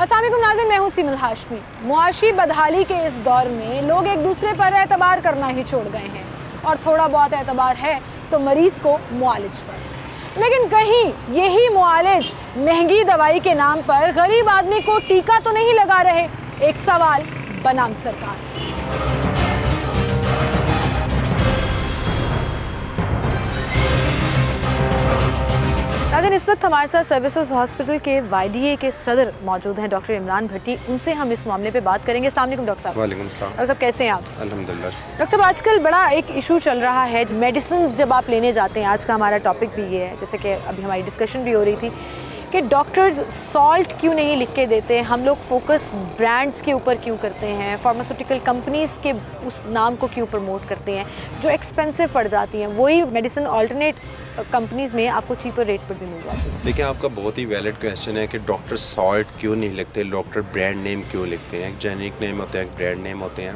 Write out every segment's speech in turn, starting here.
अस्सलाम वालेकुम नाज़रीन, मैं हूँ सीमल हाशमी। मुआशी बदहाली के इस दौर में लोग एक दूसरे पर एतबार करना ही छोड़ गए हैं और थोड़ा बहुत एतबार है तो मरीज़ को मुआलिज पर। लेकिन कहीं यही मुआलिज महंगी दवाई के नाम पर गरीब आदमी को टीका तो नहीं लगा रहे? एक सवाल बनाम सरकार। नाज़रीन, इस वक्त हमारे साथ सर्विसेज हॉस्पिटल के YDA के सदर मौजूद हैं, डॉक्टर इमरान भट्टी। उनसे हम इस मामले पे बात करेंगे। अस्सलाम वालेकुम डॉक्टर साहब। वालेकुम अस्सलाम। डॉक्टर साहब कैसे हैं आप? अल्हम्दुलिल्लाह। डॉक्टर साहब, आजकल बड़ा एक इशू चल रहा है, मेडिसिन जब आप लेने जाते हैं, आज का हमारा टॉपिक भी ये है, जैसे कि अभी हमारी डिस्कशन भी हो रही थी कि डॉक्टर्स सॉल्ट क्यों नहीं लिख के देते, हम लोग फोकस ब्रांड्स के ऊपर क्यों करते हैं, फार्मास्यूटिकल कंपनीज़ के उस नाम को क्यों प्रमोट करते हैं जो एक्सपेंसिव पड़ जाती हैं, वही मेडिसिन अल्टरनेट कंपनीज़ में आपको चीपर रेट पर भी मिल जाती है। देखिए, आपका बहुत ही वैलिड क्वेश्चन है कि डॉक्टर सॉल्ट क्यों नहीं लिखते, डॉक्टर ब्रांड नेम क्यों लिखते हैं। एक जेनेरिक नेम होते हैं, एक ब्रांड नेम होते हैं।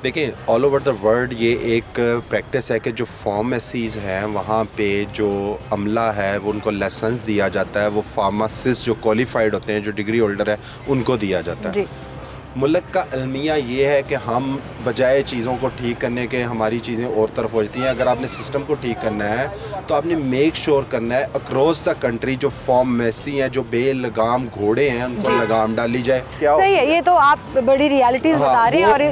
देखिए, ऑल ओवर द वर्ल्ड ये एक प्रैक्टिस है कि जो फार्मेसीज़ हैं वहाँ पे जो अमला है वो उनको लाइसेंस दिया जाता है, वो फार्मासिस्ट जो क्वालिफाइड होते हैं, जो डिग्री होल्डर है, उनको दिया जाता है। मुल्क का अलमिया ये है कि हम बजाय चीज़ों को ठीक करने के हमारी चीज़ें और तरफ हो जाती हैं। अगर आपने सिस्टम को ठीक करना है तो आपने मेक श्योर करना है अक्रॉस द कंट्री जो फार्मेसी हैं, जो बेलगाम घोड़े हैं, उनको लगाम डाली जाए। सही है, ये तो आप बड़ी रियलिटीज़ बता रहे हैं और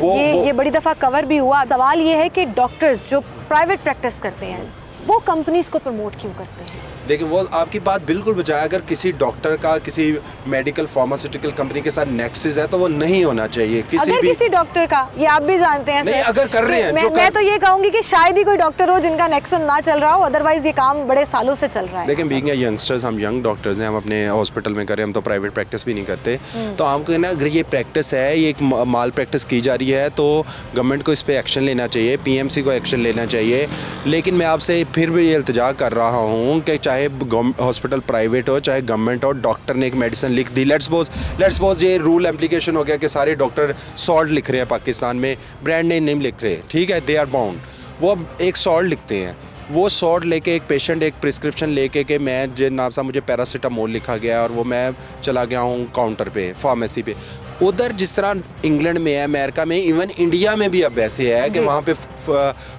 ये बड़ी दफ़ा कवर भी हुआ। सवाल ये है कि डॉक्टर्स जो प्राइवेट प्रैक्टिस करते हैं वो कंपनीज़ को प्रमोट क्यों करते हैं? देखिए, वो आपकी बात बिल्कुल बजाय, अगर किसी डॉक्टर का किसी मेडिकल फार्मास्यूटिकल कंपनी के साथ नेक्सस है तो वो नहीं होना चाहिए। किसी डॉक्टर का, ये आप भी जानते हैं। नहीं, अगर कर रहे हैं मैं तो ये कहूँगी कि शायद ही कोई डॉक्टर हो जिनका नेक्सन ना चल रहा हो, अदरवाइज ये काम बड़े सालों से चल रहा है। लेकिन बीइंग यंगस्टर्स, हम यंग डॉक्टर्स हैं, हम अपने हॉस्पिटल में करें, हम तो प्राइवेट प्रैक्टिस भी नहीं करते। तो हमको ना, अगर ये प्रैक्टिस है, ये एक माल प्रैक्टिस की जा रही है तो गवर्नमेंट को इस पर एक्शन लेना चाहिए, PMC को एक्शन लेना चाहिए। लेकिन मैं आपसे फिर भी ये इल्तिजा कर रहा हूँ कि चाहे हॉस्पिटल प्राइवेट हो चाहे गवर्नमेंट हो, डॉक्टर ने एक मेडिसिन लिख दी, लेट्स सपोज ये रूल एप्लीकेशन हो गया कि सारे डॉक्टर सॉल्ट लिख रहे हैं पाकिस्तान में, ब्रांड नेम नहीं लिख रहे, ठीक है, दे आर बाउंड। वो अब एक सॉल्ट लिखते हैं, वो सॉल्ट लेके एक पेशेंट एक प्रिस्क्रिप्शन लेके कि मैं जनाब साहब मुझे पैरासीटामोल लिखा गया और वो मैं चला गया हूँ काउंटर पे, फार्मेसी पे। उधर जिस तरह इंग्लैंड में है, अमेरिका में, इवन इंडिया में भी अब ऐसे है कि वहाँ पे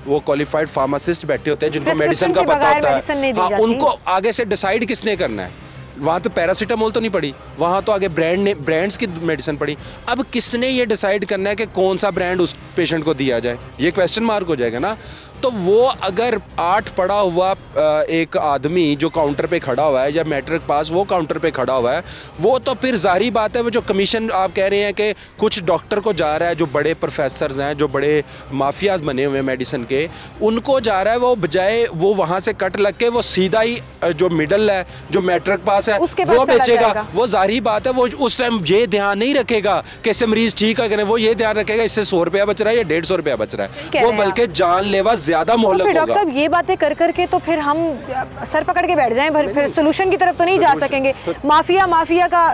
वो क्वालिफाइड फार्मासिस्ट बैठे होते हैं जिनको मेडिसिन का पता होता है। हाँ, उनको आगे से डिसाइड किसने करना है। वहाँ तो पैरासीटामोल तो नहीं पड़ी, वहाँ तो आगे ब्रांड्स की मेडिसिन पड़ी। अब किसने ये डिसाइड करना है कि कौन सा ब्रांड उस पेशेंट को दिया जाए? ये क्वेश्चन मार्क हो जाएगा ना। तो वो अगर 8 पढ़ा हुआ एक आदमी जो काउंटर पे खड़ा हुआ है या मैट्रिक पास वो काउंटर पे खड़ा हुआ है, वो तो फिर जाहिर बात है वो जो कमीशन आप कह रहे हैं कि कुछ डॉक्टर को जा रहा है, जो बड़े प्रोफेसर्स हैं, जो बड़े माफियाज बने हुए हैं मेडिसिन के, उनको जा रहा है, वो बजाय वो वहाँ से कट लग के वो सीधा ही जो मिडल है, जो मैट्रिक पास है, वो बेचेगा। वो जाहिर बात है वो उस टाइम ये ध्यान नहीं रखेगा कि इससे मरीज ठीक है, वो ये ध्यान रखेगा इससे 100 रुपया बच रहा है या 150 रुपया बच रहा है, वो बल्कि जानलेवा ज्यादा मोहलक होगा। डॉक्टर साहब, ये बातें कर करके तो फिर हम सर पकड़ के बैठ जाएं, फिर सोल्यूशन की तरफ तो नहीं जा सकेंगे। माफिया का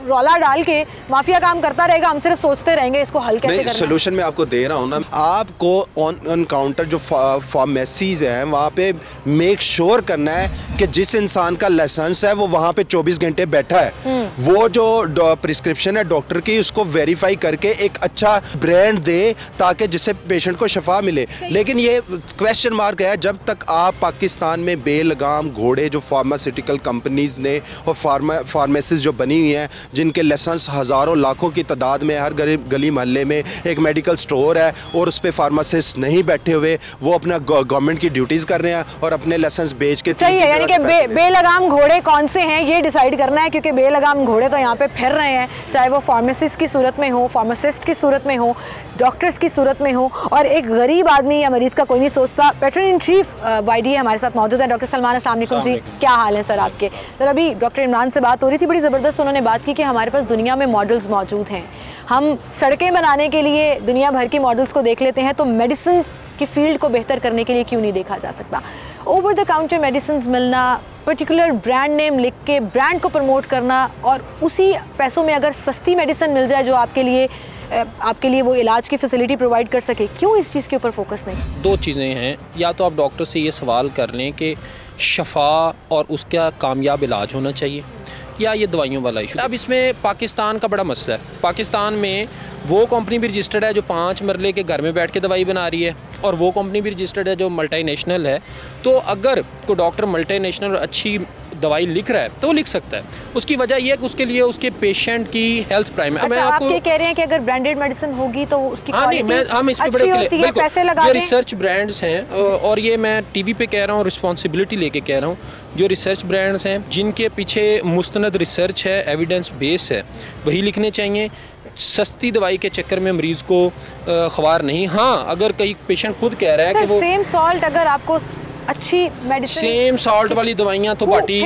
रौला डाल के माफिया काम करता रहेगा, हम सिर्फ सोचते रहेंगे इसको हल कैसे करना है। सोल्यूशन मैं आपको दे रहा हूँ ना, आपको ऑन काउंटर जो फार्मेसीज हैं वहाँ पे मेक श्योर करना है कि जिस इंसान का लाइसेंस है वो वहाँ पे 24 घंटे बैठा है, वो जो प्रिस्क्रिप्शन है डॉक्टर की उसको वेरीफाई करके एक अच्छा ब्रांड दे ताकि जिससे पेशेंट को शफा मिले। लेकिन ये क्वेश्चन मार्क है, जब तक आप पाकिस्तान में बेलगाम घोड़े जो फार्मास्यूटिकल कंपनीज ने और फार्मेसीज जो बनी हुई हैं, जिनके लाइसेंस हज़ारों लाखों की तादाद में, हर गली मोहल्ले में एक मेडिकल स्टोर है और उस पर फार्मासिस्ट नहीं बैठे हुए, वो अपना गवर्नमेंट की ड्यूटीज़ कर रहे हैं और अपने लाइसेंस बेच के। सही है, यानी कि बेलगाम घोड़े कौन से हैं ये डिसाइड करना है, क्योंकि बेलगाम घोड़े तो यहाँ पे फिर रहे हैं, चाहे वो फार्मासिस्ट की सूरत में हो, फार्मासिस्ट की सूरत में हो, डॉक्टर्स की सूरत में हो, और एक गरीब आदमी या मरीज़ का कोई नहीं सोचता। पेट्रोन इन चीफ YDA हमारे साथ मौजूद है, डॉक्टर सलमान। अस्सलाम वालेकुम जी, क्या हाल है सर आपके? सर, अभी डॉक्टर इमरान से बात हो रही थी, बड़ी ज़बरदस्त उन्होंने बात की कि हमारे पास दुनिया में मॉडल्स मौजूद हैं, हम सड़कें बनाने के लिए दुनिया भर की मॉडल्स को देख लेते हैं, तो मेडिसिन की फील्ड को बेहतर करने के लिए क्यों नहीं देखा जा सकता? ओवर द काउंटर मेडिसिन मिलना, पर्टिकुलर ब्रांड नेम लिख के ब्रांड को प्रमोट करना, और उसी पैसों में अगर सस्ती मेडिसिन मिल जाए जो आपके लिए वो इलाज की फैसिलिटी प्रोवाइड कर सके, क्यों इस चीज़ के ऊपर फोकस नहीं? दो चीज़ें हैं, या तो आप डॉक्टर से ये सवाल कर लें कि शफा और उसका कामयाब इलाज होना चाहिए, या ये दवाइयों वाला इशू। अब इसमें पाकिस्तान का बड़ा मसला है। पाकिस्तान में वो कंपनी भी रजिस्टर्ड है जो 5 मरले के घर में बैठ के दवाई बना रही है, और वो कंपनी भी रजिस्टर्ड है जो मल्टीनेशनल है। तो अगर कोई डॉक्टर मल्टीनेशनल अच्छी दवाई लिख रहा है तो वो लिख सकता है। उसकी वजह यह है कि उसके लिए उसके पेशेंट की हेल्थ प्राइम। अच्छा, आप ये कह रहे हैं कि अगर ब्रांडेड मेडिसिन होगी तो उसकी हम इस पे बड़े बिल्कुल, ये रिसर्च ब्रांड्स हैं, और ये मैं टीवी पे कह रहा हूँ, रिस्पॉन्सिबिलिटी लेके कह रहा हूँ, जो रिसर्च ब्रांड्स हैं जिनके पीछे मुस्तनद रिसर्च है, एविडेंस बेस है, वही लिखने चाहिए। सस्ती दवाई के चक्कर में मरीज़ को ख्वार नहीं। हाँ, अगर कई पेशेंट खुद कह रहा है कि वो सेम सॉल्ट अगर आपको अच्छी मेडिसिन, सेम सॉल्ट वाली दवाइयाँ तो बाटी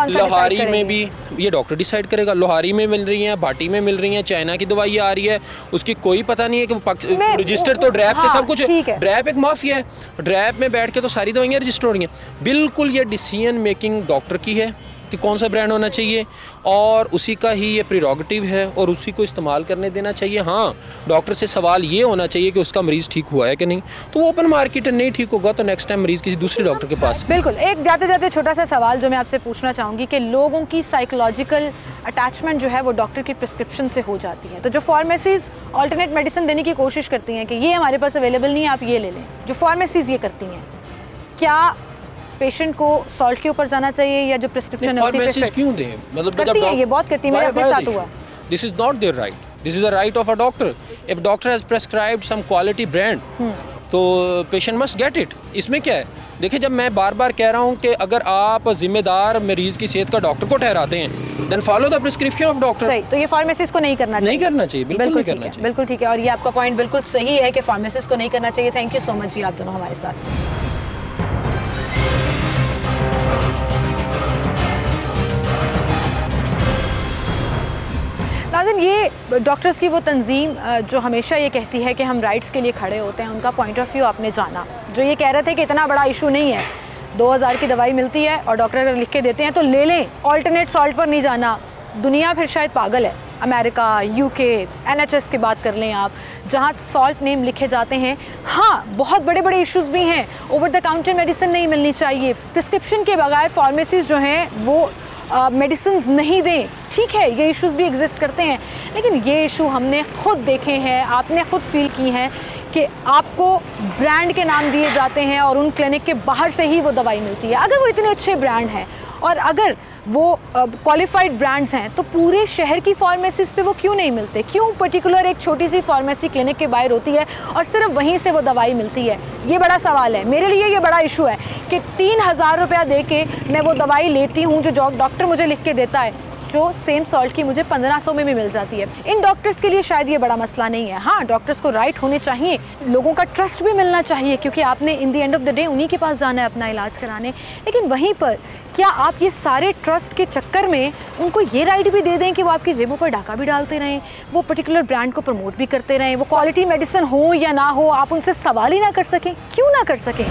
लोहारी में भी ये डॉक्टर डिसाइड करेगा। लोहारी में मिल रही हैं, भाटी में मिल रही हैं, चाइना की दवाई आ रही है, उसकी कोई पता नहीं है कि वो रजिस्टर तो ड्रैप से सब कुछ। ड्रैप एक माफिया है, ड्रैप में बैठ के तो सारी दवाइयाँ रजिस्टर हो रही हैं। बिल्कुल ये डिसीजन मेकिंग डॉक्टर की है कि कौन सा ब्रांड होना चाहिए, और उसी का ही ये प्रीरोगेटिव है और उसी को इस्तेमाल करने देना चाहिए। हाँ, डॉक्टर से सवाल ये होना चाहिए कि उसका मरीज़ ठीक हुआ है कि नहीं। तो वो ओपन मार्केट नहीं ठीक होगा तो नेक्स्ट टाइम मरीज़ किसी दूसरे डॉक्टर के पास। बिल्कुल। एक जाते जाते छोटा सा सवाल जो मैं आपसे पूछना चाहूँगी कि लोगों की साइकोलॉजिकल अटैचमेंट जो है वो डॉक्टर की प्रिस्क्रिप्शन से हो जाती है। तो जो फार्मेसीज़ ऑल्टरनेट मेडिसिन देने की कोशिश करती हैं कि ये हमारे पास अवेलेबल नहीं है, आप ये ले लें, जो फार्मेसीज़ ये करती हैं, क्या पेशेंट को सॉल्ट के ऊपर जाना चाहिए या जो प्रिस्क्रिप्शन है उसी पे क्यों दें? मतलब करती है, ये बहुत करती है, मेरे अपने साथ हुआ। This is not there right, this is a right of a doctor. If doctor has prescribed some quality brand तो पेशेंट मस्ट गेट इट। इसमें क्या है? देखिए, जब मैं बार बार कह रहा हूँ कि अगर आप जिम्मेदार मरीज की सेहत का डॉक्टर को ठहराते हैं then follow the prescription of doctor. सही, तो ये फार्मेसिस्ट को नहीं करना चाहिए। नहीं करना चाहिए, बिल्कुल नहीं करना चाहिए। बिल्कुल ठीक है, और ये आपका पॉइंट बिल्कुल सही है कि फार्मेसिस्ट को नहीं करना चाहिए। थैंक यू सो मच जी, आप दोनों हमारे साथ। नाज़रीन, ये डॉक्टर्स की वो तंजीम जो हमेशा ये कहती है कि हम राइट्स के लिए खड़े होते हैं, उनका पॉइंट ऑफ व्यू आपने जाना। जो ये कह रहे थे कि इतना बड़ा इशू नहीं है, 2000 की दवाई मिलती है और डॉक्टर अगर लिख के देते हैं तो ले लें, ऑल्टरनेट सॉल्ट पर नहीं जाना। दुनिया फिर शायद पागल है, अमेरिका, यूके, NHS की बात कर लें आप, जहाँ सॉल्ट नेम लिखे जाते हैं। हाँ, बहुत बड़े बड़े इश्यूज भी हैं, ओवर द काउंटर मेडिसिन नहीं मिलनी चाहिए, प्रिस्क्रिप्शन के बगैर फार्मेसीज जो हैं वो मेडिसिन नहीं दें, ठीक है, ये इश्यूज भी एग्जिस्ट करते हैं। लेकिन ये इशू हमने खुद देखे हैं, आपने खुद फील की हैं कि आपको ब्रांड के नाम दिए जाते हैं और उन क्लिनिक के बाहर से ही वो दवाई मिलती है। अगर वो इतने अच्छे ब्रांड हैं और अगर वो क्वालिफाइड ब्रांड्स हैं तो पूरे शहर की फार्मेसीज पे वो क्यों नहीं मिलते? क्यों पर्टिकुलर एक छोटी सी फार्मेसी क्लिनिक के बाहर होती है और सिर्फ वहीं से वो दवाई मिलती है? ये बड़ा सवाल है, मेरे लिए ये बड़ा इशू है कि 3000 रुपया दे के मैं वो दवाई लेती हूँ जो डॉक्टर मुझे लिख के देता है, जो सेम सॉल्ट की मुझे 1500 में भी मिल जाती है। इन डॉक्टर्स के लिए शायद ये बड़ा मसला नहीं है। हाँ, डॉक्टर्स को राइट होने चाहिए, लोगों का ट्रस्ट भी मिलना चाहिए, क्योंकि आपने in the end of the day उन्हीं के पास जाना है अपना इलाज कराने। लेकिन वहीं पर क्या आप ये सारे ट्रस्ट के चक्कर में उनको ये राइट भी दे दें कि वो आपकी जेबों पर डाका भी डालते रहें, वो पर्टिकुलर ब्रांड को प्रमोट भी करते रहें, वो क्वालिटी मेडिसिन हो या ना हो आप उनसे सवाल ही ना कर सकें? क्यों ना कर सकें?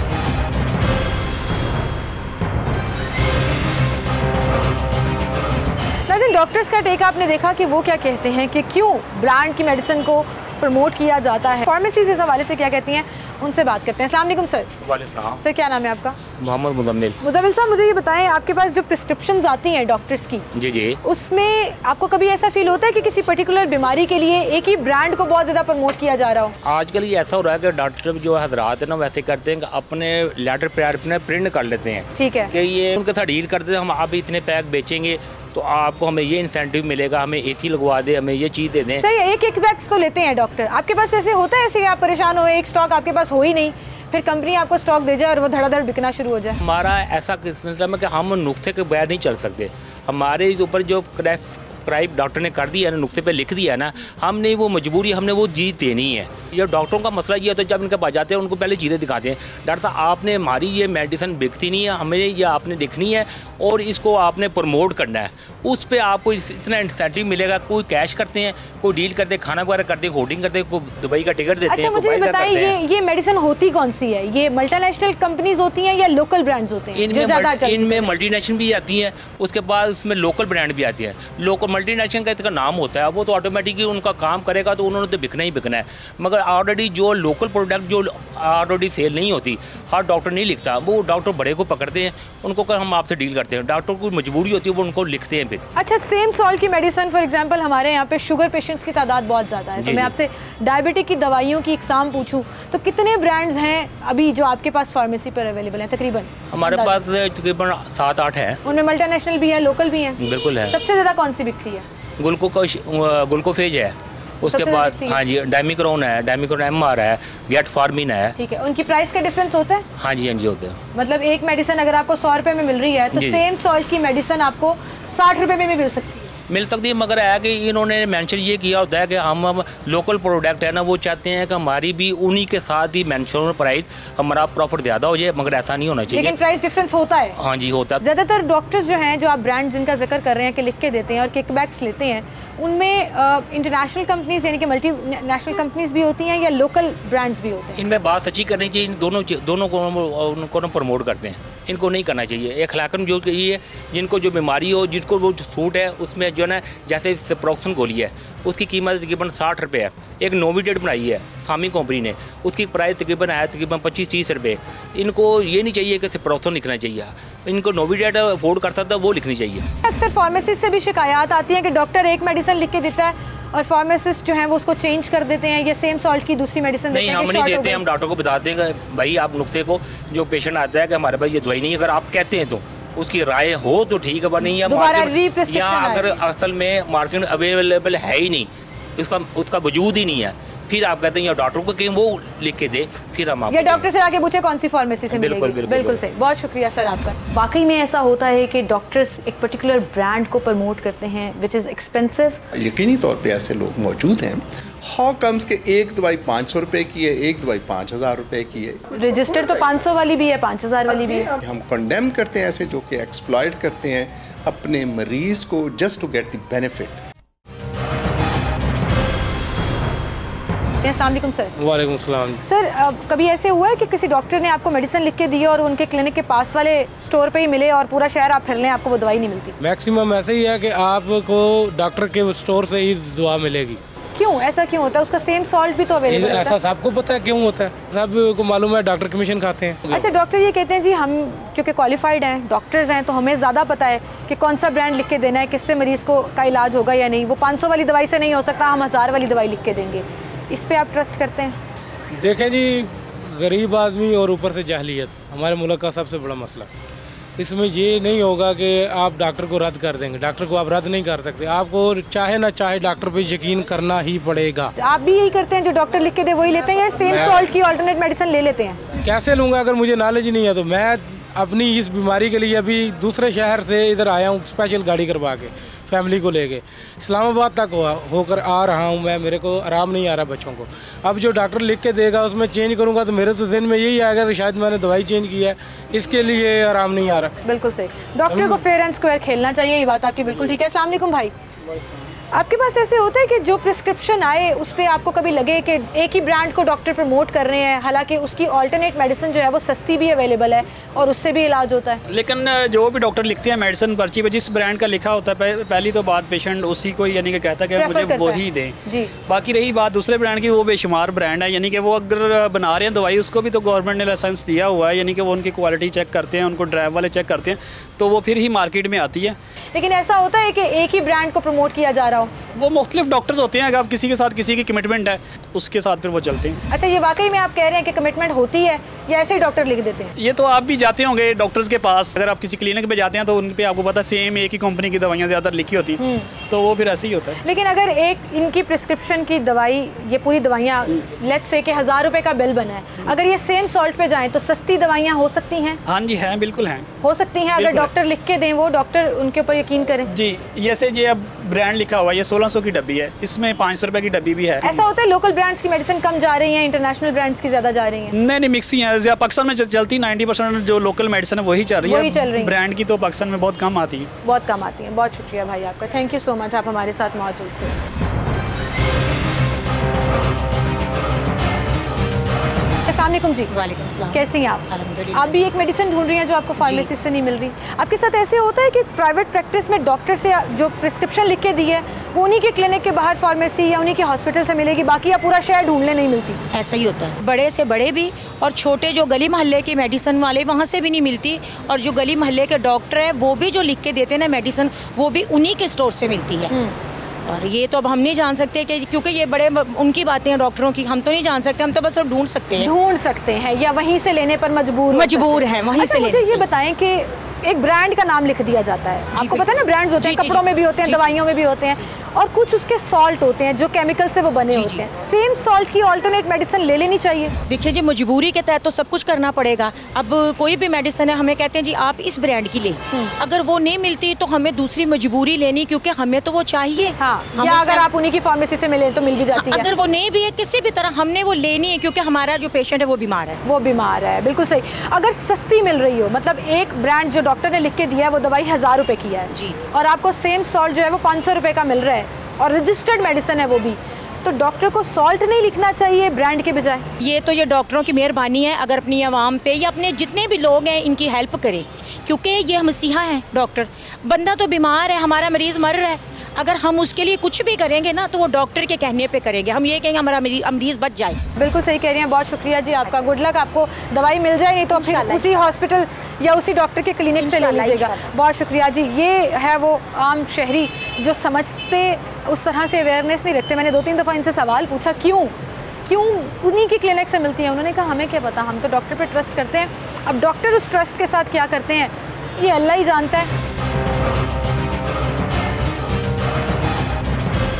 डॉक्टर्स का टेक आपने देखा कि वो क्या कहते हैं कि क्यों ब्रांड की मेडिसिन को प्रमोट किया जाता है। फार्मेसी इस हवाले से क्या कहती हैं, उनसे बात करते हैं। अस्सलाम वालेकुम सर। वालेकुम सर, क्या नाम है आपका? मोहम्मद मुजम्मिल। मुजम्मिल साहब, मुझे ये बताएं, आपके पास जो प्रिस्क्रिप्शंस आती हैं डॉक्टर्स की, जी जी, उसमें आपको कभी ऐसा फील होता है कि किसी पर्टिकुलर बीमारी के लिए एक ही ब्रांड को बहुत ज़्यादा प्रमोट किया जा रहा हो? आजकल ये ऐसा हो रहा है कि डॉक्टर जो हजरात है ना वैसे करते हैं कि अपने लेटर पैड अपने प्रिंट कर लेते हैं, ठीक है, कि ये उनके साथ डील करते हैं, हम आप इतने पैक बेचेंगे तो आपको हमें ये इंसेंटिव मिलेगा, हमें AC लगवा दे, हमें ये चीज़ दे दें। सही है, एक बैग्स तो लेते हैं डॉक्टर। आपके पास ऐसे होता है ऐसे आप परेशान हो, एक स्टॉक आपके पास हो ही नहीं, फिर कंपनी आपको स्टॉक दे जाए और वो धड़ाधड़ बिकना शुरू हो जाए? हमारा ऐसा किस्म है कि हम नुस्खे के बगैर नहीं चल सकते। हमारे ऊपर जो प्रेस्क्राइब डॉक्टर ने कर दिया है ना, नुस्खे पे लिख दिया है ना, हमने वो मजबूरी, हमने वो चीज़ देनी है। ये डॉक्टरों का मसला ये होता है, जब इनके पास जाते हैं उनको पहले चीज़ें दिखाते हैं, डॉक्टर साहब आपने हमारी ये मेडिसिन बिकती नहीं है, हमें ये आपने देखनी है और इसको आपने प्रमोट करना है, उस पर आपको इतना इंसेंटिव मिलेगा। कोई कैश करते हैं, कोई डील करते हैं, खाना वगैरह करते हैं, होर्डिंग करते हैं, कोई दुबई का टिकट देते हैं। अच्छा, मुझे बताइए ये मेडिसिन होती कौन सी है? ये मल्टीनेशनल कंपनीज होती हैं या लोकल ब्रांड्स होते हैं? इनमें मल्टीनेशनल भी आती हैं, उसके बाद उसमें लोकल ब्रांड भी आती हैं। लोकल मल्टीनेशनल का इसका नाम होता है, वो तो ऑटोमेटिकली उनका काम करेगा तो उन्होंने तो बिकना ही बिकना है। मगर ऑलरेडी जो लोकल प्रोडक्ट जो ऑलरेडी सेल नहीं होती, हर डॉक्टर नहीं लिखता, वो डॉक्टर बड़े को पकड़ते हैं, उनको कर हम आपसे डील करते हैं, डॉक्टर को मजबूरी होती है वो उनको लिखते हैं फिर। अच्छा, सेम सॉल्ट की मेडिसिन फॉर एग्जांपल हमारे यहाँ पे शुगर पेशेंट्स की तादाद बहुत ज़्यादा है, तो मैं आपसे डायबिटिक की दवाइयों की एग्जाम पूछूं तो कितने ब्रांड्स हैं अभी जो आपके पास फार्मेसी पर अवेलेबल हैं? तकरीबन हमारे पास तकरीबन 7-8 हैं। उनमें मल्टीनेशनल भी है, लोकल भी हैं? बिल्कुल है। सबसे ज़्यादा कौन सी बिकती है? ग्लूकोफेज है, उसके बाद हाँ जी डायमिक्रोन है, डायमिक्रोन MR है, गेट फार्मिन है। ठीक है, उनकी प्राइस का डिफरेंस होता है? हाँ जी होता है। मतलब एक मेडिसिन अगर आपको 100 रुपये में मिल रही है तो सेम सॉल्ट की मेडिसिन आपको 60 रुपये में भी मिल सकती है। मगर है कि इन्होंने मेंशन ये किया होता है कि हम लोकल प्रोडक्ट है ना, वो चाहते हैं कि हमारी भी उन्हीं के साथ ही मेंशन प्राइस हमारा प्रॉफिट ज़्यादा हो जाए, मगर ऐसा नहीं होना चाहिए। लेकिन प्राइस डिफरेंस होता है? हाँ जी होता है। ज़्यादातर डॉक्टर्स जो हैं, जो आप ब्रांड जिनका जिक्र कर रहे हैं कि लिख के देते हैं और किकबैक्स लेते हैं, उनमें इंटरनेशनल कंपनीज यानी कि मल्टी नेशनल कंपनीज भी होती हैं या लोकल ब्रांड्स भी होते हैं? इनमें बात सच्ची करनी चाहिए, इन दोनों को प्रमोट करते हैं, इनको नहीं करना चाहिए। अखलाकन जो ये जिनको जो बीमारी हो, जिनको वो सूट है, उसमें जो है जैसे सिप्रोक्सन गोली है, उसकी कीमत तकरीबन 60 रुपये है। एक नोविडेट बनाई है सामी कंपनी ने, उसकी प्राइस तकरीबन है तकरीबन 25-30 रुपये। इनको ये नहीं चाहिए कि सिप्रोक्सन लिखना चाहिए, इनको नोविडेट अफोर्ड कर सकता है वो लिखनी चाहिए। अक्सर फार्मेसिस्ट से भी शिकायत आती है कि डॉक्टर एक मेडिसिन लिख के देता है और फार्मासिस्ट जो है वो उसको चेंज कर देते हैं, ये सेम सॉल्ट की दूसरी मेडिसिन नहीं, हम नहीं देते, हम डॉक्टर को बताते हैं कि भाई आप नुक्से को, जो पेशेंट आता है कि हमारे पास ये दवाई नहीं है, अगर आप कहते हैं तो उसकी राय हो तो ठीक है, नहीं है या अगर असल में मार्केट अवेलेबल है ही नहीं, उसका वजूद ही नहीं है, फिर आप कहते हैं या डॉक्टर को कहीं वो लिख के दे, फिर हम या डॉक्टर से आके पूछे कौन सी फार्मेसी से मिलेगी। बिल्कुल सही, बहुत शुक्रिया सर आपका। वाकई में ऐसा होता है कि डॉक्टर्स एक पर्टिकुलर ब्रांड को प्रमोट करते हैं विच इज़ एक्सपेंसिव? यकीनी तौर पे ऐसे लोग मौजूद हैं। हाउ कम्स के एक दवाई 500 रुपए की है, एक दवाई 5000 रुपए की है। रजिस्टर तो 500 वाली भी है, 5000 वाली भी है। हम कंडेम करते हैं ऐसे जो कि एक्सप्लॉइट करते हैं अपने मरीज को just to get the benefit. अस्सलाम वालेकुम सर। वालेकुम सलाम। सर कभी ऐसे हुआ है कि किसी डॉक्टर ने आपको मेडिसिन लिख के दी और उनके क्लिनिक के पास वाले स्टोर पे ही मिले और पूरा शहर आप फिर लें, आपको वो दवाई नहीं मिलती? मैक्सिमम ऐसे ही है कि आपको डॉक्टर के स्टोर से ही दवा मिलेगी। क्यों ऐसा क्यों होता है? उसका सेम सॉल्ट भी तो अवेलेबल है। ऐसा सबको पता है क्यों होता है, सबको मालूम है, डॉक्टर कमीशन खाते हैं। अच्छा, डॉक्टर ये कहते हैं जी हम चूँकि क्वालिफाइड हैं, डॉक्टर्स हैं, तो हमें ज़्यादा पता है कि कौन सा ब्रांड लिख के देना है, किससे मरीज़ को का इलाज होगा या नहीं। वो 500 वाली दवाई से नहीं हो सकता, हम 1000 वाली दवाई लिख के देंगे। इस पे आप ट्रस्ट करते हैं? देखें जी, गरीब आदमी और ऊपर से जाहलियत हमारे मुल्क का सबसे बड़ा मसला। इसमें ये नहीं होगा कि आप डॉक्टर को रद्द कर देंगे, डॉक्टर को आप रद्द नहीं कर सकते, आपको चाहे ना चाहे डॉक्टर पे यकीन करना ही पड़ेगा। आप भी यही करते हैं, जो डॉक्टर लिख के दे वही लेते हैं या सेम सॉल्ट की अल्टरनेट मेडिसिन ले लेते हैं? कैसे लूँगा अगर मुझे नॉलेज नहीं है तो? मैं अपनी इस बीमारी के लिए अभी दूसरे शहर से इधर आया हूँ, स्पेशल गाड़ी करवा के फैमिली को लेके इस्लामाबाद तक होकर आ रहा हूँ मैं। मेरे को आराम नहीं आ रहा बच्चों को। अब जो डॉक्टर लिख के देगा उसमें चेंज करूँगा तो मेरे तो दिन में यही आएगा कि शायद मैंने दवाई चेंज की है, इसके लिए आराम नहीं आ रहा। बिल्कुल सही, डॉक्टर को फेयर एंड स्क्वायर खेलना चाहिए, ये बात आपकी बिल्कुल ठीक है। अस्सलाम वालेकुम भाई, आपके पास ऐसे होता है कि जो प्रिस्क्रिप्शन आए उस पर आपको कभी लगे कि एक ही ब्रांड को डॉक्टर प्रमोट कर रहे हैं, हालांकि उसकी ऑल्टरनेट मेडिसिन जो है वो सस्ती भी अवेलेबल है और उससे भी इलाज होता है? लेकिन जो भी डॉक्टर लिखते हैं मेडिसिन पर्ची पे जिस ब्रांड का लिखा होता है, पहली तो बात पेशेंट उसी को यानी कि कहता है कि मुझे वही दें जी। बाकी रही बात दूसरे ब्रांड की, वो बेशुमार ब्रांड है, यानी कि वो अगर बना रहे हैं दवाई उसको भी तो गवर्नमेंट ने लाइसेंस दिया हुआ है, यानी कि वो उनकी क्वालिटी चेक करते हैं, उनको ड्राइव वाले चेक करते हैं, तो वो फिर ही मार्केट में आती है। लेकिन ऐसा होता है कि एक ही ब्रांड को प्रमोट किया जा रहा हो? वो मुख्तलिफ डॉक्टर्स होते हैं, अगर आप किसी के साथ किसी की कमिटमेंट है उसके साथ फिर वो चलते हैं। अच्छा, ये वाकई में आप कह रहे हैं कि कमिटमेंट होती है या ऐसे ही डॉक्टर लिख देते हैं? ये तो आप भी जाते होंगे डॉक्टर्स के पास, अगर आप किसी क्लिनिक पे जाते हैं तो उन पे आपको पता सेम एक ही कंपनी की दवाइयाँ ज़्यादा लिखी होती हैं, तो वो फिर ऐसे ही होता है। लेकिन अगर एक इनकी प्रिस्क्रिप्शन की दवाई, ये पूरी दवाइयाँ लेट्स से कि 1000 रुपये का बिल बना है, अगर ये सेम सॉल्ट पे जाएँ तो सस्ती दवाइयाँ हो सकती हैं? हाँ जी, हैं, बिल्कुल हैं, हो सकती हैं अगर डॉक्टर लिख के दें, वो डॉक्टर उनके ऊपर यकीन करें जी। जैसे ये अब ब्रांड लिखा हुआ है, ये 1600 की डब्बी है, इसमें 500 रुपए की डब्बी भी है। ऐसा होता है लोकल ब्रांड्स की मेडिसिन कम जा रही है, इंटरनेशनल ब्रांड्स की ज्यादा जा रही है? नहीं, मिक्सी है, पाकिस्तान में चलती 90% जो लोकल मेडिसिन है वही चल रही है, ब्रांड की तो पाकिस्तान में बहुत कम आती है। बहुत कम आती है। बहुत शुक्रिया भाई आपका, थैंक यू सो मच, आप हमारे साथ मौजूद थे। अस्सलाम वालेकुम जी। वालेकुम सलाम। कैसी हैं आप? अल्हम्दुलिल्लाह। आप भी एक मेडिसिन ढूंढ रही हैं जो आपको फार्मेसी से नहीं मिल रही। आपके साथ ऐसे होता है कि प्राइवेट प्रैक्टिस में डॉक्टर से जो प्रिस्क्रिप्शन लिख के दी है वो उन्हीं के क्लिनिक के बाहर फार्मेसी या उन्हीं के हॉस्पिटल से मिलेगी, बाकी आप पूरा शहर ढूंढ ले नहीं मिलती? ऐसा ही होता है, बड़े से बड़े भी और छोटे जो गली मोहल्ले की मेडिसिन वाले वहाँ से भी नहीं मिलती, और जो गली मोहल्ले के डॉक्टर हैं वो भी जो लिख के देते हैं ना मेडिसिन, वो भी उन्हीं के स्टोर से मिलती है। और ये तो अब हम नहीं जान सकते कि क्योंकि ये बड़े उनकी बातें हैं डॉक्टरों की, हम तो नहीं जान सकते, हम तो बस ढूंढ सकते हैं या वहीं से लेने पर मजबूर है वहीं से लेने। मुझे ये बताएं कि एक ब्रांड का नाम लिख दिया जाता है, आपको पता है ना ब्रांड्स होते हैं, कपड़ों में भी होते हैं, दवाइयों में भी होते हैं, और कुछ उसके सॉल्ट होते हैं जो केमिकल से वो बने होते हैं। सेम सॉल्ट की अल्टरनेट मेडिसिन ले लेनी चाहिए? देखिए जी, मजबूरी के तहत तो सब कुछ करना पड़ेगा। अब कोई भी मेडिसिन है, हमें कहते हैं जी आप इस ब्रांड की ले, अगर वो नहीं मिलती तो हमें दूसरी मजबूरी लेनी, क्योंकि हमें तो वो चाहिए। या अगर आप उन्हीं की फार्मेसी से मिले तो मिल भी जाती है। अगर वो नहीं भी है, किसी भी तरह हमने वो लेनी है, क्योंकि हमारा जो पेशेंट है वो बीमार है। बिल्कुल सही। अगर सस्ती मिल रही हो, मतलब एक ब्रांड जो डॉक्टर ने लिख के दिया है वो दवाई 1000 रुपए की है जी, और आपको सेम सॉल्ट जो है वो 500 रुपए का मिल रहा है और रजिस्टर्ड मेडिसिन है वो भी, तो डॉक्टर को सॉल्ट नहीं लिखना चाहिए ब्रांड के बजाय? ये डॉक्टरों की मेहरबानी है, अगर अपनी आवाम पे या अपने जितने भी लोग हैं इनकी हेल्प करें, क्योंकि ये मसीहा है डॉक्टर। बंदा तो बीमार है, हमारा मरीज़ मर रहा है, अगर हम उसके लिए कुछ भी करेंगे ना तो वो डॉक्टर के कहने पे करेंगे, हम ये कहेंगे हमारा मरीज़ बच जाए। बिल्कुल सही कह रही हैं, बहुत शुक्रिया जी आपका, गुड लक। आपको दवाई मिल जाए, नहीं तो फिर उसी हॉस्पिटल या उसी डॉक्टर के क्लिनिक से ले लीजिएगा। बहुत शुक्रिया जी। ये है वो आम शहरी जो समझते उस तरह से अवेयरनेस नहीं रखते। मैंने 2-3 दफ़ा इनसे सवाल पूछा क्यों उन्हीं की क्लिनिक से मिलती हैं, उन्होंने कहा हमें क्या पता, हम तो डॉक्टर पे ट्रस्ट करते हैं। अब डॉक्टर उस ट्रस्ट के साथ क्या करते हैं ये अल्लाह ही जानता है।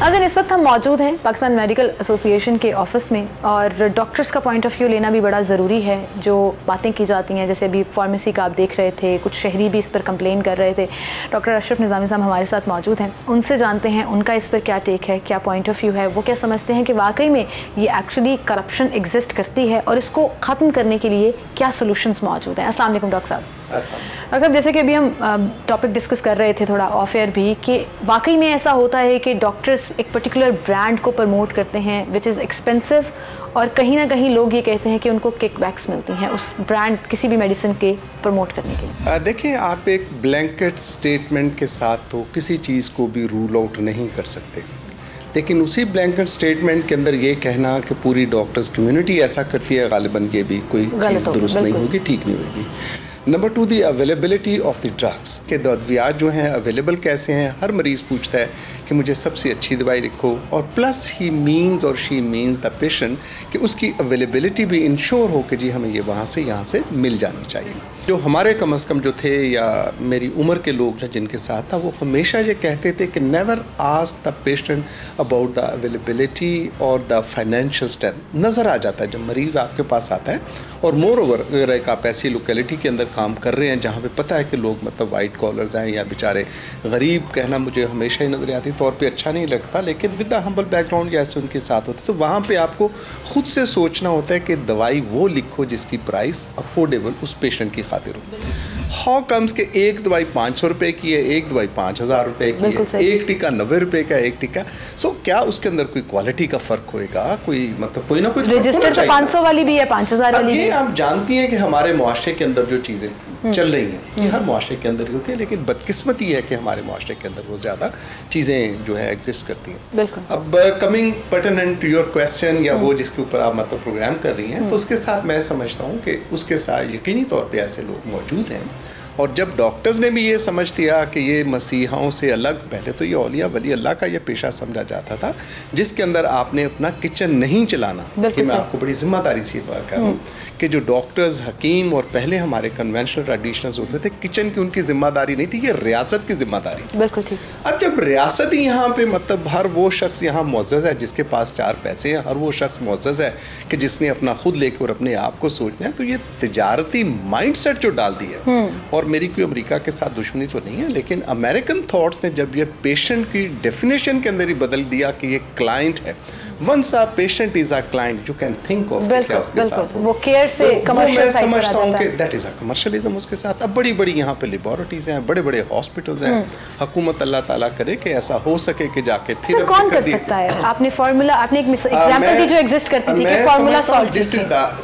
नाज़रीन, इस वक्त हम मौजूद हैं पाकिस्तान मेडिकल एसोसिएशन के ऑफिस में, और डॉक्टर्स का पॉइंट ऑफ व्यू लेना भी बड़ा ज़रूरी है। जो बातें की जाती हैं, जैसे अभी फार्मेसी का आप देख रहे थे, कुछ शहरी भी इस पर कंप्लेन कर रहे थे। डॉक्टर अशरफ निज़ामी साहब हमारे साथ मौजूद हैं, उनसे जानते हैं उनका इस पर क्या टेक है, क्या पॉइंट ऑफ व्यू है, वो क्या समझते हैं कि वाकई में ये एक्चुअली करप्शन एग्जिस्ट करती है और इसको ख़त्म करने के लिए क्या सोल्यूशंस मौजूद हैं। अस्सलाम वालेकुम डॉक्टर साहब। डॉक्टर साहब, जैसे कि अभी हम टॉपिक डिस्कस कर रहे थे थोड़ा ऑफ एयर भी, कि वाकई में ऐसा होता है कि डॉक्टर्स एक पर्टिकुलर ब्रांड को प्रमोट करते हैं विच इज़ एक्सपेंसिव, और कहीं ना कहीं लोग ये कहते हैं कि उनको किकबैक्स मिलती हैं उस ब्रांड किसी भी मेडिसिन के प्रमोट करने के लिए। देखिए, आप एक ब्लैंकेट स्टेटमेंट के साथ तो किसी चीज़ को भी रूल आउट नहीं कर सकते, लेकिन उसी ब्लैंकेट स्टेटमेंट के अंदर ये कहना कि पूरी डॉक्टर्स कम्युनिटी ऐसा करती है, गालिबन ये भी कोई चीज़ दुरुस्त नहीं होगी, ठीक नहीं होगी। Number 2, the availability of the drugs, के अद्वियात जो हैं अवेलेबल कैसे हैं। हर मरीज़ पूछता है कि मुझे सबसे अच्छी दवाई लिखो, और प्लस ही मीन्स और शी मीन्स द पेशेंट कि उसकी अवेलेबिलिटी भी इंश्योर हो कि जी हमें ये वहाँ से यहाँ से मिल जानी चाहिए। जो हमारे कम अज़ कम जो थे या मेरी उम्र के लोग जो जिनके साथ था, वो हमेशा ये कहते थे कि never ask the patient about the availability और द फाइनेंशियल स्ट्रेंथ। नज़र आ जाता है जब मरीज़ आपके पास आता है, और मोर ओवर अगर एक आप ऐसी लोकेलिटी के अंदर काम कर रहे हैं जहाँ पे पता है कि लोग मतलब वाइट कॉलर्स हैं या बेचारे गरीब, कहना मुझे हमेशा ही नज़रियाती तौर पे अच्छा नहीं लगता, लेकिन विद द हम्बल बैकग्राउंड या ऐसे उनके साथ होते, तो वहाँ पे आपको खुद से सोचना होता है कि दवाई वो लिखो जिसकी प्राइस अफोर्डेबल उस पेशेंट की खातिर हो। हाउ कम्स के एक दवाई 500 रुपये की है, एक दवाई 5000 रुपये की है, एक टीका 90 रुपये का, एक टीका क्या उसके अंदर कोई क्वालिटी का फ़र्क होएगा? कोई मतलब कोई ना कोई रजिस्टर तो 500 वाली भी है, 5000 वाली भी है। आप जानती हैं कि हमारे मुआशरे के अंदर जो चीज़ें चल रही हैं, ये हर मुआशरे के अंदर ही होती है, लेकिन बदकिस्मती है कि हमारे मुआशरे के अंदर वो ज़्यादा चीज़ें जो है एग्जिस्ट करती हैं। अब coming pertinent to your question, या वो जिसके ऊपर आप मतलब प्रोग्राम कर रही हैं, तो उसके साथ मैं समझता हूँ कि उसके साथ यकीनी तौर पर ऐसे लोग मौजूद हैं। और जब डॉक्टर्स ने भी ये समझ लिया कि ये मसीहाओं से अलग, पहले तो ये औलिया वली अल्लाह का ये पेशा समझा जाता था जिसके अंदर आपने अपना किचन नहीं चलाना, कि मैं आपको बड़ी जिम्मेदारी से बात कर रहा हूँ कि जो डॉक्टर्स, हकीम और पहले हमारे कन्वेंशनल प्रैक्टिशनर्स होते थे, किचन की उनकी जिम्मेदारी नहीं थी, ये रियासत की जिम्मेदारी थी। बिल्कुल ठीक। अब जब रियासत ही यहाँ पे मतलब हर वो शख्स यहाँ मुअज़्ज़ज़ है जिसके पास 4 पैसे हैं, हर वो शख्स मुअज़्ज़ज़ है कि जिसने अपना खुद लेकर और अपने आप को सोचना है, तो ये तिजारती माइंड सेट जो डाल दी है। और मेरी कोई अमेरिका के साथ दुश्मनी तो नहीं है, लेकिन अमेरिकन थॉट्स ने जब ये पेशेंट की डेफिनेशन के अंदर ही बदल दिया कि ये क्लाइंट है, once a patient is a client you can think of क्या उसके साथ वो केयर से कमर्शियल मैं समझता हूँ कि दैट इज अ कमर्शियलिज्म उसके साथ। अब बड़ी बड़ी यहाँ पे लेबोरेटरीज हैं, बड़े बड़े हॉस्पिटल्स हैं, हुकूमत अल्लाह ताला करे कि ऐसा हो सके कि जाके फिर कौन कर सकता है? आपने फार्मूला, आपने एक एग्जांपल दी जो एग्जिस्ट करती थी कि formula solve, this is the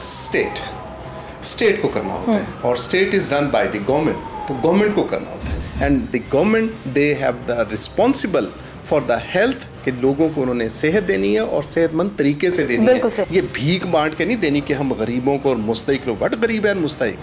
state को करना होता है और state is run by the government, तो गवर्नमेंट को करना होता है and the government they have the responsible for the health कि लोगों को उन्होंने सेहत देनी है और सेहतमंद तरीके से देनी है। ये भीख बांट के नहीं देनी कि हम गरीबों को और मुस्तहिक लोग, बट गरीब है मुस्तहिक,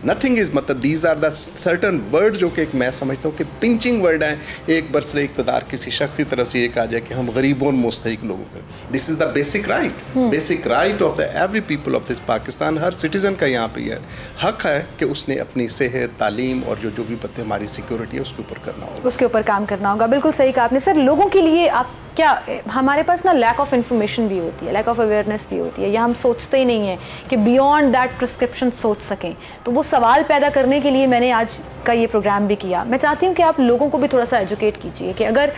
नथिंग इज, मतलब these are the certain word जो कि एक मैं समझता हूँ कि पिंचिंग वर्ड है एक बरसरे इक़्तिदार किसी शख्स की तरफ से ये कहा जाए कि हम गरीबों और मुस्तहिक लोगों को, this is the basic right of the every people of this Pakistan. Her citizen का यहाँ पे यह हक है कि उसने अपनी सेहत, तालीम और जो भी पते हमारी सिक्योरिटी है उसके ऊपर करना होगा, उसके ऊपर काम करना होगा। बिल्कुल सही कहा आपने सर। लोगों के लिए आप क्या, हमारे पास ना लैक ऑफ इन्फॉर्मेशन भी होती है, लैक ऑफ अवेयरनेस भी होती है, या हम सोचते ही नहीं हैं कि बियॉन्ड दैट प्रिस्क्रिप्शन सोच सकें। तो वो सवाल पैदा करने के लिए मैंने आज का ये प्रोग्राम भी किया। मैं चाहती हूँ कि आप लोगों को भी थोड़ा सा एजुकेट कीजिए कि अगर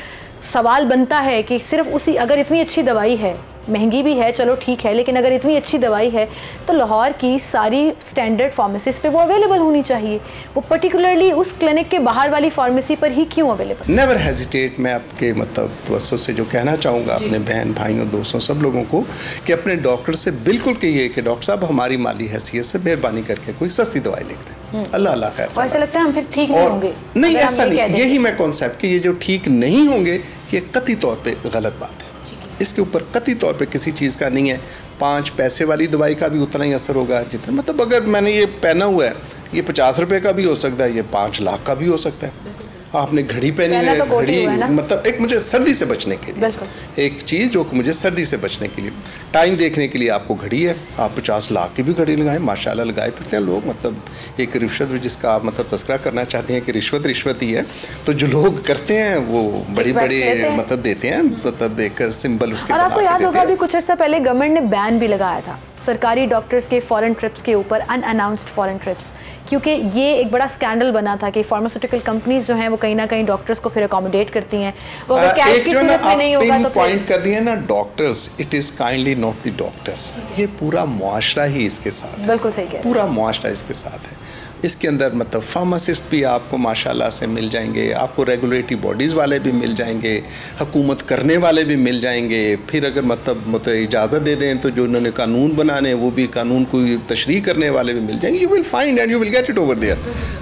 सवाल बनता है कि सिर्फ उसी, अगर इतनी अच्छी दवाई है, महंगी भी है चलो ठीक है, लेकिन अगर इतनी अच्छी दवाई है तो लाहौर की सारी स्टैंडर्ड फार्मेसीज पे वो अवेलेबल होनी चाहिए, वो पर्टिकुलरली उस क्लिनिक के बाहर वाली फार्मेसी पर ही क्यों अवेलेबल? Never hesitate. मैं आपके मतलब तवज्जो से जो कहना चाहूँगा अपने बहन भाइयों दोस्तों सब लोगों को कि अपने डॉक्टर से बिल्कुल कहिए कि डॉक्टर साहब हमारी माली हैसियत से मेहरबानी करके कोई सस्ती दवाई लिख दें, अल्लाह अल्लाह खैर। ऐसा लगता है हम फिर ठीक नहीं होंगे। नहीं, ऐसा नहीं, यही मैं कॉन्सेप्ट कि ये जो ठीक नहीं होंगे ये कतई तौर पे गलत बात है, इसके ऊपर कतई तौर पे किसी चीज़ का नहीं है। 5 पैसे वाली दवाई का भी उतना ही असर होगा जितना, मतलब अगर मैंने ये पहना हुआ है ये 50 रुपए का भी हो सकता है, ये 5 लाख का भी हो सकता है। आपने घड़ी पहनी है, घड़ी मतलब एक मुझे सर्दी से बचने के लिए, एक चीज़ जो कि मुझे सर्दी से बचने के लिए, टाइम देखने के लिए आपको घड़ी है, आप 50 लाख की भी घड़ी लगाएं, माशाल्लाह लगाए फिरते हैं लोग। मतलब एक रिश्वत जिसका आप मतलब तस्करा करना चाहते हैं कि रिश्वत ही है, तो जो लोग करते हैं वो बड़ी मतलब देते हैं, मतलब एक सिंबल उसके। और आपको याद होगा अभी कुछ अर्सा पहले गवर्नमेंट ने बैन भी लगाया था सरकारी डॉक्टर्स के फॉरेन ट्रिप्स के ऊपर, अनअनाउंस्ड फॉरेन ट्रिप्स, क्योंकि ये एक बड़ा स्कैंडल बना था कि फार्मास्यूटिकल कंपनीज जो हैं वो कहीं ना कहीं डॉक्टर्स को फिर अकोमोडेट करती हैं। वो अगर कैश की सूरत में नहीं होगा तो पॉइंट कर रही है ना doctors, it is kindly not the doctors, ये पूरा मुआशरा ही इसके साथ है। बिल्कुल सही कह रहे हैं, पूरा मुआशरा इसके साथ है। इसके अंदर मतलब फार्मासिस्ट भी आपको माशाल्लाह से मिल जाएंगे, आपको रेगुलेटरी बॉडीज़ वाले भी मिल जाएंगे, हुकूमत करने वाले भी मिल जाएंगे, फिर अगर मतलब इजाज़त दे दें तो जो उन्होंने कानून बनाने वो भी कानून को तशरीह करने वाले भी मिल जाएंगे। You will find and you will get it over there,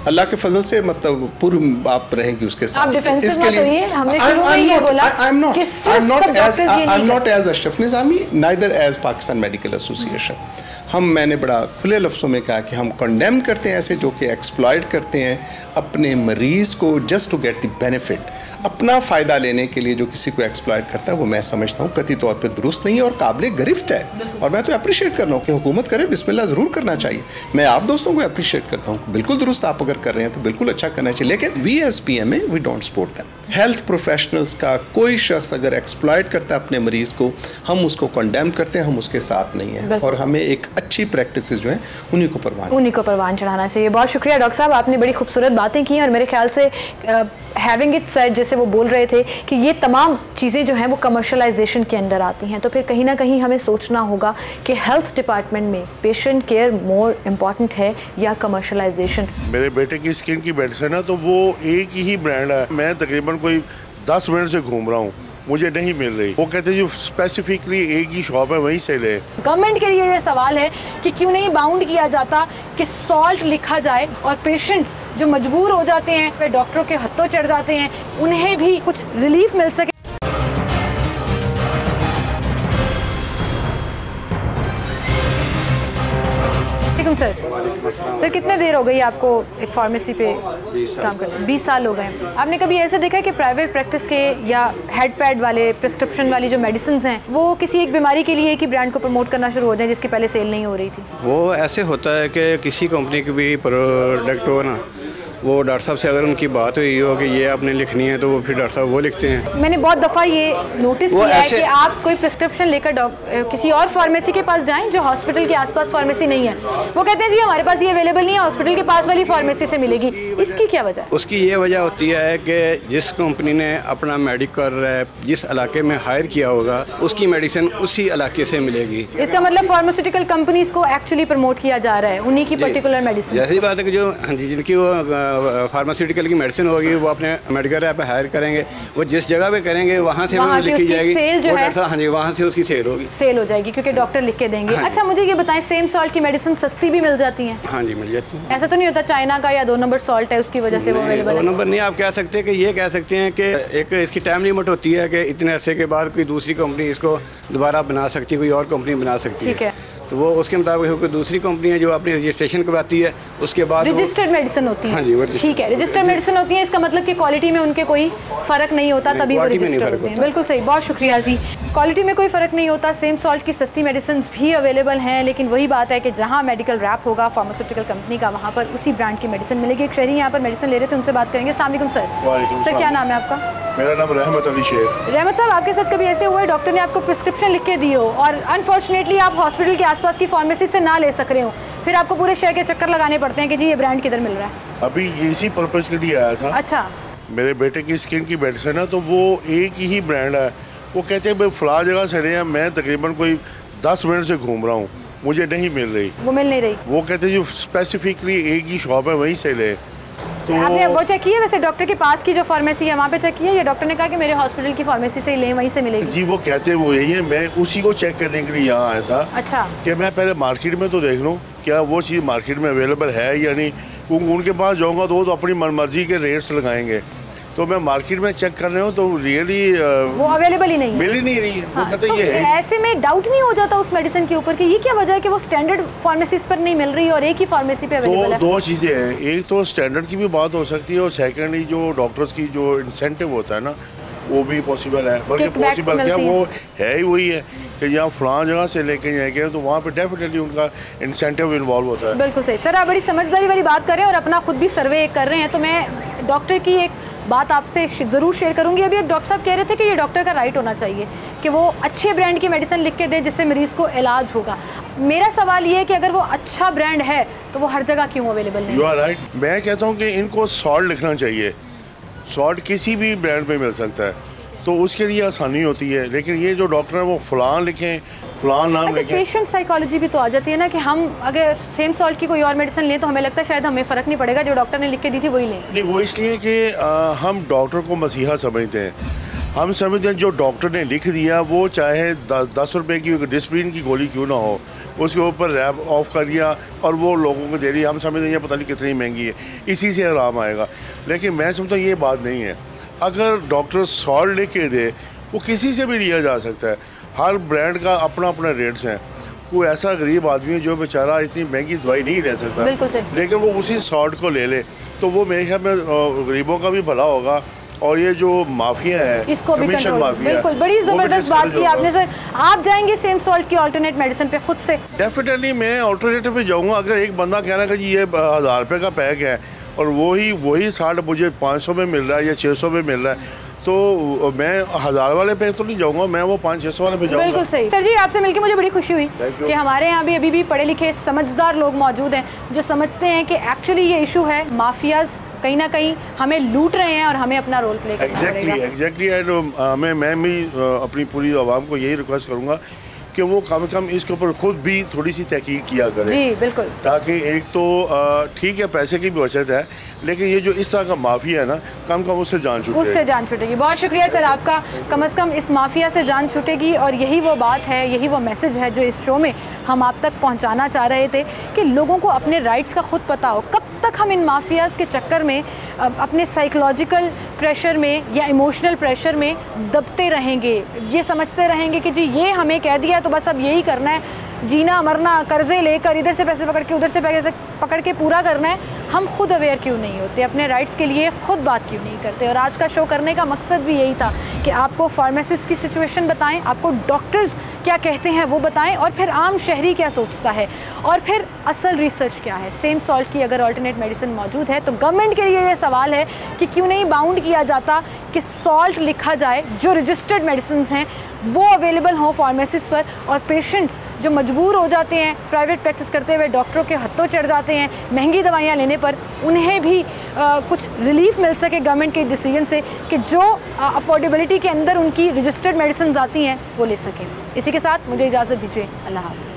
अल्लाह के फजल से मतलब पूरी आप रहेंगी उसके साथ। इसके लिए I am not as Ashraf Nizami, neither as Pakistan Medical Association. मैंने बड़ा खुले लफ्ज़ों में कहा कि हम कंडेम करते हैं ऐसे जो कि एक्सप्लॉइट करते हैं अपने मरीज़ को just to get the benefit, अपना फ़ायदा लेने के लिए जो किसी को एक्सप्लॉइट करता है वो मैं समझता हूँ कतई तौर पे दुरुस्त नहीं है और काबिल गिरफ्त है। और मैं तो अप्रिशिएट कर रहा हूँ कि हुकूमत करे, बिस्मिल्लाह ज़रूर करना चाहिए। मैं आप दोस्तों को अप्रिशिएट करता हूँ, बिल्कुल दुरुस्त आप अगर कर रहे हैं तो बिल्कुल अच्छा करना चाहिए, लेकिन we as PMA we don't support them. Health professionals का कोई शख्स अगर एक्सप्लॉइट करता है अपने मरीज़ को, हम उसको कंडेम करते हैं, हम उसके साथ नहीं हैं और हमें एक अच्छी प्रैक्टिस जो है उन्हीं को परवान चढ़ाना चाहिए। बहुत शुक्रिया डॉक्टर साहब, आपने बड़ी खूबसूरत बातें की और मेरे ख्याल से हैविंग इट सेड, जैसे वो बोल रहे थे कि ये तमाम चीज़ें जो हैं वो कमर्शलाइजेशन के अंदर आती हैं, तो फिर कहीं ना कहीं हमें सोचना होगा कि हेल्थ डिपार्टमेंट में पेशेंट केयर मोर इम्पॉर्टेंट है या कमर्शलाइजेशन। मेरे बेटे की स्किन की मेडिसिन है तो वो एक ही ब्रांड है, मैं तकरीबन कोई 10 मिनट से घूम रहा हूँ, मुझे नहीं मिल रही। वो कहते हैं जो स्पेसिफिकली एक ही शॉप है वहीं से ले। गवर्नमेंट के लिए ये सवाल है कि क्यों नहीं बाउंड किया जाता कि सॉल्ट लिखा जाए और पेशेंट्स जो मजबूर हो जाते हैं, वे डॉक्टरों के हत्थों चढ़ जाते हैं, उन्हें भी कुछ रिलीफ मिल सके। सर कितने देर हो गई आपको एक फार्मेसी पे काम करते? 20 साल हो गए। आपने कभी ऐसे देखा है कि प्राइवेट प्रैक्टिस के या हेड पैड वाले प्रिस्क्रिप्शन वाली जो मेडिसिन हैं वो किसी एक बीमारी के लिए एक ही ब्रांड को प्रमोट करना शुरू हो जाए जिसकी पहले सेल नहीं हो रही थी? वो ऐसे होता है कि किसी कंपनी की भी प्रोडक्ट हो ना, वो डॉक्टर साहब से अगर उनकी बात हुई हो कि ये आपने लिखनी है तो वो फिर डॉक्टर साहब वो लिखते हैं। मैंने बहुत दफ़ा ये नोटिस किया है कि आप कोई प्रिस्क्रिप्शन लेकर किसी और फार्मेसी के पास जाएं जो हॉस्पिटल के आसपास फार्मेसी नहीं है, वो कहते हैं जी हमारे पास ये अवेलेबल नहीं है, हॉस्पिटल के पास वाली फार्मेसी से मिलेगी। इसकी क्या वजह है? उसकी ये वजह होती है कि जिस कंपनी ने अपना मेडिकल रैप जिस इलाके में हायर किया होगा उसकी मेडिसिन उसी इलाके से मिलेगी। इसका मतलब फार्मास्यूटिकल कंपनीज को एक्चुअली प्रमोट किया जा रहा है उन्हीं की पर्टिकुलर मेडिसिन। जैसी बात है कि जो जिनकी वो फार्मास्यूटिकल की मेडिसिन होगी वो अपने मेडिकल रैप हायर करेंगे, वो जिस जगह पे करेंगे वहाँ से वो लिखी जाएगी, हाँ जी वहाँ से उसकी सेल होगी, सेल हो जाएगी क्योंकि डॉक्टर लिख के देंगे। अच्छा मुझे ये बताएं, सेम सॉल्ट की मेडिसिन सस्ती भी मिल जाती है? हाँ जी मिल जाती है। ऐसा तो नहीं होता चाइना का या 2 नंबर सॉल्ट है उसकी वजह से वो अवेलेबल है? 2 नंबर नहीं, आप कह सकते हैं कि ये कह सकते हैं कि एक इसकी टाइम लिमिट होती है कि इतने अरसे के बाद कोई दूसरी कंपनी इसको दोबारा बना सकती है, कोई और कंपनी बना सकती है। तो वो उसके मुताबिक कोई दूसरी कंपनी है जो अपनी रजिस्ट्रेशन करवाती है उसके बाद रजिस्टर्ड मेडिसिन होती है। हाँ जी वो ठीक है, रजिस्टर्ड मेडिसिन होती है, इसका मतलब कि क्वालिटी में उनके कोई फ़र्क नहीं होता, तभी वो रजिस्टर्ड होती हैं। बिल्कुल सही, बहुत शुक्रिया जी। क्वालिटी में कोई फ़र्क नहीं होता, सेम सॉल्ट की सस्ती मेडिसिन भी अवेलेबल हैं, लेकिन वही बात है कि जहाँ मेडिकल रैप होगा फार्मास्यूटिकल कंपनी का वहाँ पर उसी ब्रांड की मेडिसिन मिलेगी। एक शहरी यहाँ पर मेडिसिन ले रहे थे, उनसे बात करेंगे। अस्सलाम वालेकुम सर। सर क्या नाम है आपका? मेरा नाम रहमत अली शेख। रहमत साहब, आपके साथ कभी ऐसे हुआ है डॉक्टर ने आपको प्रिस्क्रिप्शन लिख के दी हो और अनफॉर्चुनेटली आप हॉस्पिटल के आसपास की फार्मेसी से ना ले सक रहे हो, फिर आपको पूरे शहर के चक्कर लगाने पड़ते हैं कि जी ये ब्रांड किधर मिल रहा है? अभी इसी पर्पज़ के लिए आया था। अच्छा। मेरे बेटे की स्किन की मेडिसिन है तो वो एक ही ब्रांड है, वो कहते हैं भाई फला जगह से रहे हैं, मैं तकरीबन कोई 10 मिनट से घूम रहा हूँ, मुझे नहीं मिल रही, वो मिल नहीं रही। वो कहते हैं जो स्पेसिफिकली एक ही शॉप है वहीं से ले। तो आपने वो चेक किया वैसे डॉक्टर के पास की जो फार्मेसी है वहाँ पे चेक किया या डॉक्टर ने कहा कि मेरे हॉस्पिटल की फार्मेसी से ही लें वहीं से मिलेगी? जी वो कहते हैं वो यही है, मैं उसी को चेक करने के लिए यहाँ आया था। अच्छा। कि मैं पहले मार्केट में तो देख लूँ क्या वो चीज़ मार्केट में अवेलेबल है या नहीं, क्योंकि उनके पास जाऊँगा तो वो तो अपनी मनमर्जी के रेट्स लगाएंगे, तो मैं मार्केट में चेक कर रहा हूँ तो रियली वो अवेलेबल ही नहीं है, मिल ही नहीं रही है। हाँ, वो कहते तो ये है। ऐसे में डाउट नहीं हो जाता उस मेडिसिन के ऊपर कि ये क्या वजह है कि वो स्टैंडर्ड फार्मेसीज पर नहीं मिल रही और एक ही फार्मेसी पे अवेलेबल है? दो चीज़ें हैं, एक तो स्टैंडर्ड की भी बात हो सकती है और सेकेंडली जो डॉक्टर्स की जो इंसेंटिव होता है ना वो भी पॉसिबल है, बल्कि पॉसिबल क्या वो है ही वही है कि यहाँ फलां जगह से लेके जाएंगे तो वहाँ पे डेफिनेटली उनका इंसेंटिव इन्वॉल्व होता है। बिल्कुल सही सर, आप बड़ी समझदारी वाली बात कर रहे हैं और अपना खुद भी सर्वे कर रहे हैं, तो मैं डॉक्टर की एक बात आपसे ज़रूर शेयर करूंगी। अभी एक डॉक्टर साहब कह रहे थे कि ये डॉक्टर का राइट होना चाहिए कि वो अच्छे ब्रांड की मेडिसिन लिख के दे जिससे मरीज़ को इलाज होगा। मेरा सवाल ये है कि अगर वो अच्छा ब्रांड है तो वो हर जगह क्यों अवेलेबल नहीं? You are right. मैं कहता हूँ कि इनको सॉल्ट लिखना चाहिए, सॉल्ट किसी भी ब्रांड पे मिल सकता है तो उसके लिए आसानी होती है, लेकिन ये जो डॉक्टर हैं वो फलां लिखें फलां नाम लिखें। पेशेंट साइकोलॉजी भी तो आ जाती है ना कि हम अगर सेम सॉल्ट की कोई और मेडिसिन लें तो हमें लगता है शायद हमें फ़र्क नहीं पड़ेगा, जो डॉक्टर ने लिख के दी थी वही लें। नहीं, वो इसलिए कि हम डॉक्टर को मसीहा समझते हैं, हम समझते हैं जो डॉक्टर ने लिख दिया वो चाहे 10 रुपये की डिस्प्रिन की गोली क्यों ना हो, उसके ऊपर रैप ऑफ कर दिया और वो लोगों को दे रही है, हम समझते हैं पता नहीं कितनी महंगी है, इसी से आराम आएगा। लेकिन मैं समझता हूँ ये बात नहीं है। अगर डॉक्टर सॉल्ट लिख के दे वो किसी से भी लिया जा सकता है, हर ब्रांड का अपना अपना रेट्स हैं। कोई ऐसा गरीब आदमी है जो बेचारा इतनी महंगी दवाई नहीं ले सकता, लेकिन वो उसी सॉल्ट को ले ले तो वो मेरे ख्याल में गरीबों का भी भला होगा और ये जो माफिया है इसको भी कंट्रोल। बिल्कुल, बड़ी ज़बरदस्त बात की आपने सर। आप जाएंगे सेम सॉल्ट की अल्टरनेट मेडिसिन पे खुद से? डेफिनेटली मैं अल्टरनेटिव पे जाऊँगा। अगर एक बंदा कह रहा है कि ये 1000 रुपये का पैक है और वही 60 मुझे 500 में मिल रहा है या 600 में मिल रहा है तो मैं 1000 वाले पे तो नहीं जाऊंगा, मैं वो 500-600 वाले पे जाऊंगा। बिल्कुल सही सर जी, आपसे मिलकर मुझे बड़ी खुशी हुई कि हमारे यहाँ भी अभी भी पढ़े लिखे समझदार लोग मौजूद हैं जो समझते हैं कि एक्चुअली ये इशू है, माफियाज कहीं ना कहीं हमें लूट रहे हैं और हमें अपना रोल प्ले करना पड़ेगा। एग्जैक्टली एंड मैं भी अपनी पूरी आवाम को यही रिक्वेस्ट करूँगा कि वो कम से कम इसके ऊपर खुद भी थोड़ी सी तहकीक किया करें। जी बिल्कुल। ताकि एक तो ठीक है पैसे की भी बचत है, लेकिन ये जो इस तरह का माफिया है ना कम उससे जान छूटेगी। उससे जान छूटेगी। बहुत शुक्रिया सर आपका, कम से कम इस माफिया से जान छूटेगी और यही वो बात है, यही वो मैसेज है जो इस शो में हम आप तक पहुंचाना चाह रहे थे कि लोगों को अपने राइट्स का खुद पता हो। कब तक हम इन माफियाज़ के चक्कर में अपने साइकोलॉजिकल प्रेशर में या इमोशनल प्रेशर में दबते रहेंगे, ये समझते रहेंगे कि जी ये हमें कह दिया तो बस अब यही करना है, जीना मरना कर्जे लेकर इधर से पैसे पकड़ के उधर से पैसे पकड़ के पूरा करना है। हम खुद अवेयर क्यों नहीं होते, अपने राइट्स के लिए खुद बात क्यों नहीं करते? और आज का शो करने का मकसद भी यही था कि आपको फार्मेसिस्ट की सिचुएशन बताएं, आपको डॉक्टर्स क्या कहते हैं वो बताएं, और फिर आम शहरी क्या सोचता है, और फिर असल रिसर्च क्या है। सेम सॉल्ट की अगर अल्टरनेट मेडिसिन मौजूद है तो गवर्नमेंट के लिए ये सवाल है कि क्यों नहीं बाउंड किया जाता कि सॉल्ट लिखा जाए, जो रजिस्टर्ड मेडिसिन हैं वो अवेलेबल हों फार्मेसीज पर, और पेशेंट्स जो मजबूर हो जाते हैं प्राइवेट प्रैक्टिस करते हुए डॉक्टरों के हत्थों चढ़ जाते हैं महंगी दवाइयाँ लेने पर, उन्हें भी कुछ रिलीफ मिल सके गवर्नमेंट के डिसीजन से कि जो अफोर्डेबिलिटी के अंदर उनकी रजिस्टर्ड मेडिसिन आती हैं वो ले सकें। इसी के साथ मुझे इजाज़त दीजिए, अल्लाह हाफ़िज़।